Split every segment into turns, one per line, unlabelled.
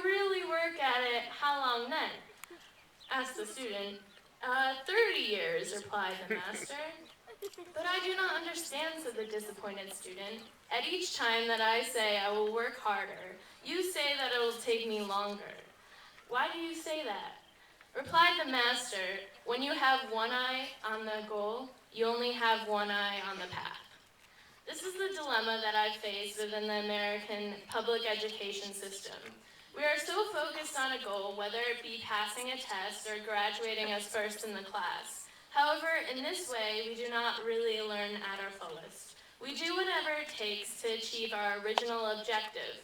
Really work at it, how long then? Asked the student. 30 years, replied the master. But I do not understand, said the disappointed student. At each time that I say I will work harder, you say that it will take me longer. Why do you say that? Replied the master, when you have one eye on the goal, you only have one eye on the path. This is the dilemma that I face within the American public education system. We are so focused on a goal, whether it be passing a test or graduating as first in the class. However, in this way, we do not really learn at our fullest. We do whatever it takes to achieve our original objective.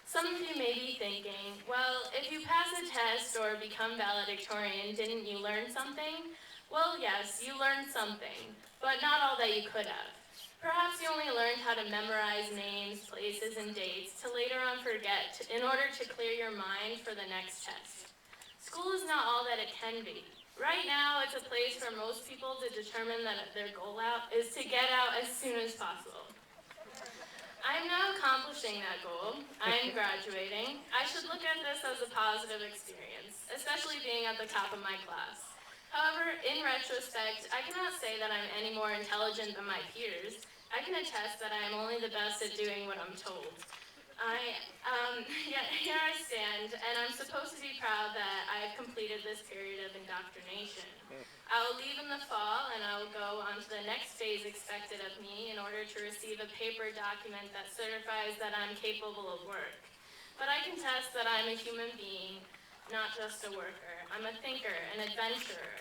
Some of you may be thinking, well, if you pass a test or become valedictorian, didn't you learn something? Well, yes, you learned something, but not all that you could have. Perhaps you only learned how to memorize names, places, and dates to later on forget in order to clear your mind for the next test. School is not all that it can be. Right now, it's a place for most people to determine that their goal out is to get out as soon as possible. I am now accomplishing that goal. I am graduating. I should look at this as a positive experience, especially being at the top of my class. However, in retrospect, I cannot say that I'm any more intelligent than my peers. I can attest that I am only the best at doing what I'm told. Yet here I stand, and I'm supposed to be proud that I have completed this period of indoctrination. I will leave in the fall, and I will go on to the next phase expected of me in order to receive a paper document that certifies that I'm capable of work. But I contest that I'm a human being, not just a worker. I'm a thinker, an adventurer.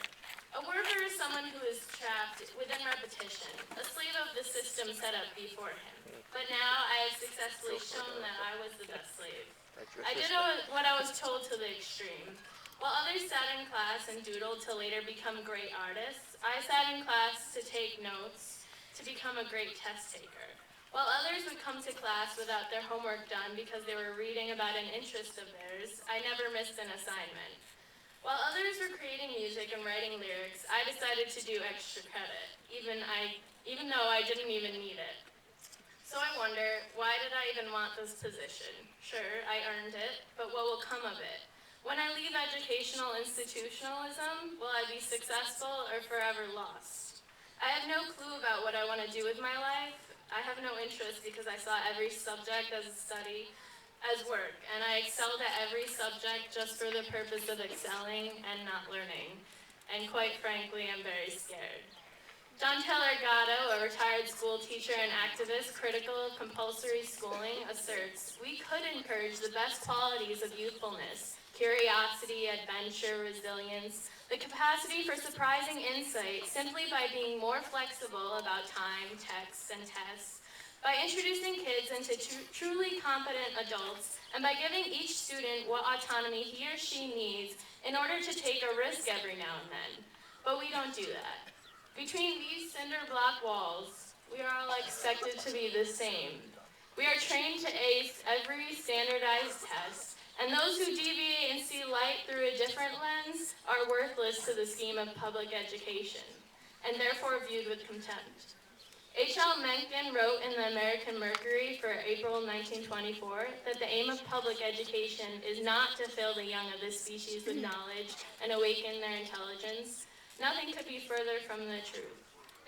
A worker is someone who is trapped within repetition, a slave of the system set up before him. But now I have successfully shown that I was the best slave. I did what I was told to the extreme. While others sat in class and doodled to later become great artists, I sat in class to take notes to become a great test taker. While others would come to class without their homework done because they were reading about an interest of theirs, I never missed an assignment. While others were creating music and writing lyrics, I decided to do extra credit, even though I didn't even need it. So I wonder, why did I even want this position? Sure, I earned it, but what will come of it? When I leave educational institutionalism, will I be successful or forever lost? I have no clue about what I want to do with my life. I have no interest because I saw every subject as a study, as work, and I excelled at every subject just for the purpose of excelling and not learning. And quite frankly, I'm very scared. John Taylor Gatto, a retired school teacher and activist critical of compulsory schooling, asserts, we could encourage the best qualities of youthfulness, curiosity, adventure, resilience, the capacity for surprising insight simply by being more flexible about time, texts, and tests, by introducing kids into truly competent adults, and by giving each student what autonomy he or she needs in order to take a risk every now and then. But we don't do that. Between these cinder block walls, we are all expected to be the same. We are trained to ace every standardized test, and those who deviate and see light through a different lens are worthless to the scheme of public education, and therefore viewed with contempt. H.L. Mencken wrote in the American Mercury for April 1924 that the aim of public education is not to fill the young of this species with knowledge and awaken their intelligence. Nothing could be further from the truth.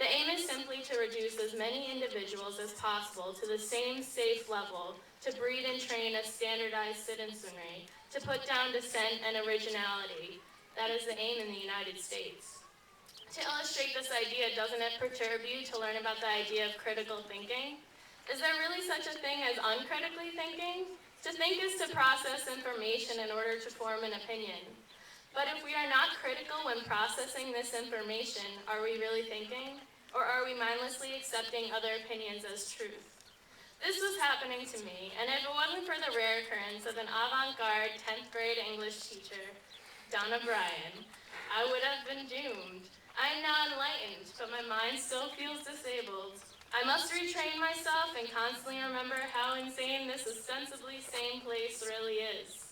The aim is simply to reduce as many individuals as possible to the same safe level, to breed and train a standardized citizenry, to put down dissent and originality. That is the aim in the United States. To illustrate this idea, doesn't it perturb you to learn about the idea of critical thinking? Is there really such a thing as uncritically thinking? To think is to process information in order to form an opinion. But if we are not critical when processing this information, are we really thinking? Or are we mindlessly accepting other opinions as truth? This was happening to me, and if it wasn't for the rare occurrence of an avant-garde 10th grade English teacher, Donna Bryan, I would have been doomed. I am now enlightened, but my mind still feels disabled. I must retrain myself and constantly remember how insane this ostensibly sane place really is.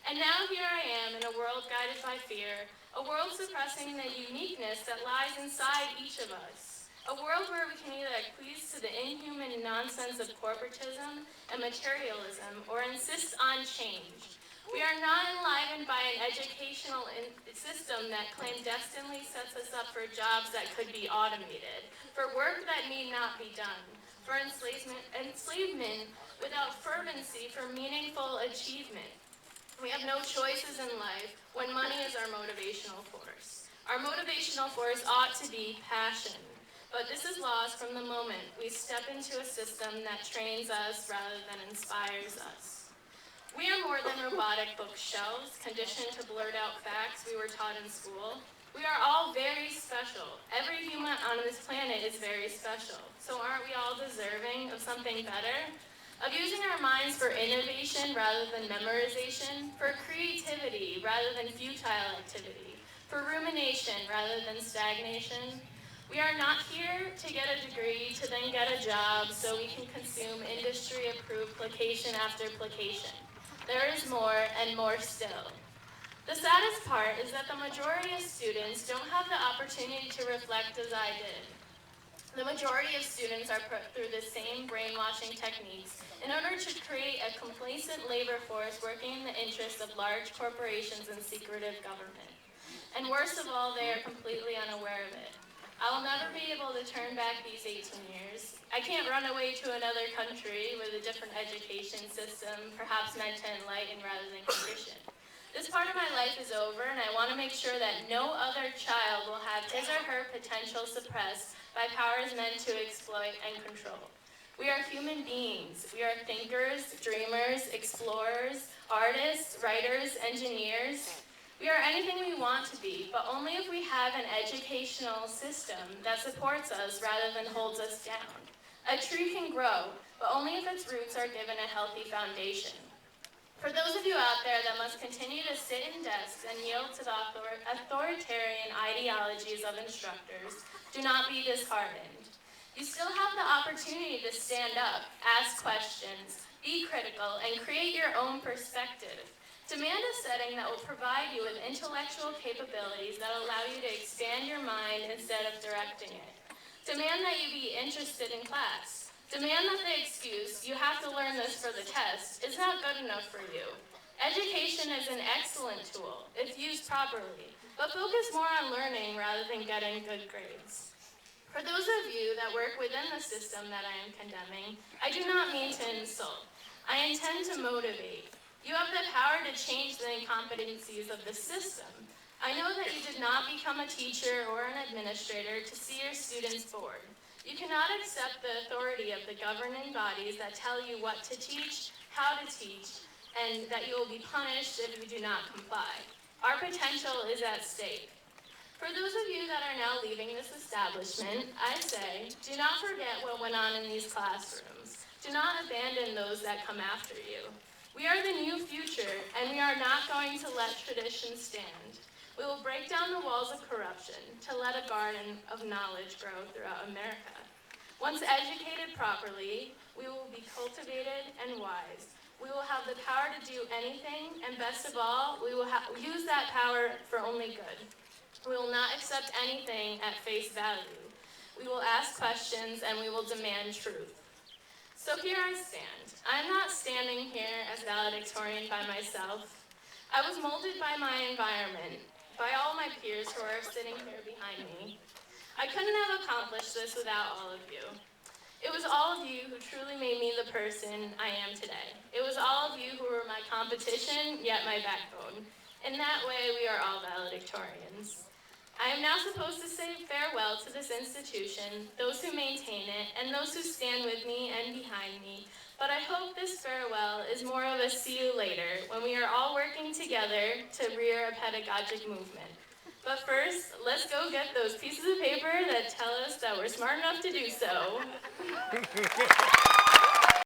And now here I am in a world guided by fear, a world suppressing the uniqueness that lies inside each of us. A world where we can either acquiesce to the inhuman nonsense of corporatism and materialism or insist on change. We are not enlivened by an educational system that clandestinely sets us up for jobs that could be automated, for work that need not be done, for enslavement without fervency for meaningful achievement. We have no choices in life when money is our motivational force. Our motivational force ought to be passion. But this is lost from the moment we step into a system that trains us rather than inspires us. We are more than robotic bookshelves, conditioned to blurt out facts we were taught in school. We are all very special. Every human on this planet is very special. So aren't we all deserving of something better? Of using our minds for innovation rather than memorization, for creativity rather than futile activity, for rumination rather than stagnation? We are not here to get a degree to then get a job so we can consume industry-approved placation after placation. There is more and more still. The saddest part is that the majority of students don't have the opportunity to reflect as I did. The majority of students are put through the same brainwashing techniques in order to create a complacent labor force working in the interests of large corporations and secretive government. And worst of all, they are completely unaware of it. I will never be able to turn back these 18 years. I can't run away to another country with a different education system, perhaps meant to enlighten rather than condition. This part of my life is over, and I want to make sure that no other child will have his or her potential suppressed by powers meant to exploit and control. We are human beings. We are thinkers, dreamers, explorers, artists, writers, engineers. We are anything we want to be, but only if we have an educational system that supports us rather than holds us down. A tree can grow, but only if its roots are given a healthy foundation. For those of you out there that must continue to sit in desks and yield to the authoritarian ideologies of instructors, do not be disheartened. You still have the opportunity to stand up, ask questions, be critical, and create your own perspective. Demand a setting that will provide you with intellectual capabilities that allow you to expand your mind instead of directing it. Demand that you be interested in class. Demand that the excuse, "you have to learn this for the test," is not good enough for you. Education is an excellent tool, if used properly, but focus more on learning rather than getting good grades. For those of you that work within the system that I am condemning, I do not mean to insult. I intend to motivate. You have the power to change the incompetencies of the system. I know that you did not become a teacher or an administrator to see your students bored. You cannot accept the authority of the governing bodies that tell you what to teach, how to teach, and that you will be punished if you do not comply. Our potential is at stake. For those of you that are now leaving this establishment, I say, do not forget what went on in these classrooms. Do not abandon those that come after you. We are the new future, and we are not going to let tradition stand. We will break down the walls of corruption to let a garden of knowledge grow throughout America. Once educated properly, we will be cultivated and wise. We will have the power to do anything, and best of all, we will use that power for only good. We will not accept anything at face value. We will ask questions, and we will demand truth. So here I stand. I am not standing here as valedictorian by myself. I was molded by my environment, by all my peers who are sitting here behind me. I couldn't have accomplished this without all of you. It was all of you who truly made me the person I am today. It was all of you who were my competition, yet my backbone. In that way, we are all valedictorians. I am now supposed to say farewell to this institution, those who maintain it, and those who stand with me and behind me. But I hope this farewell is more of a see you later, when we are all working together to rear a pedagogic movement. But first, let's go get those pieces of paper that tell us that we're smart enough to do so.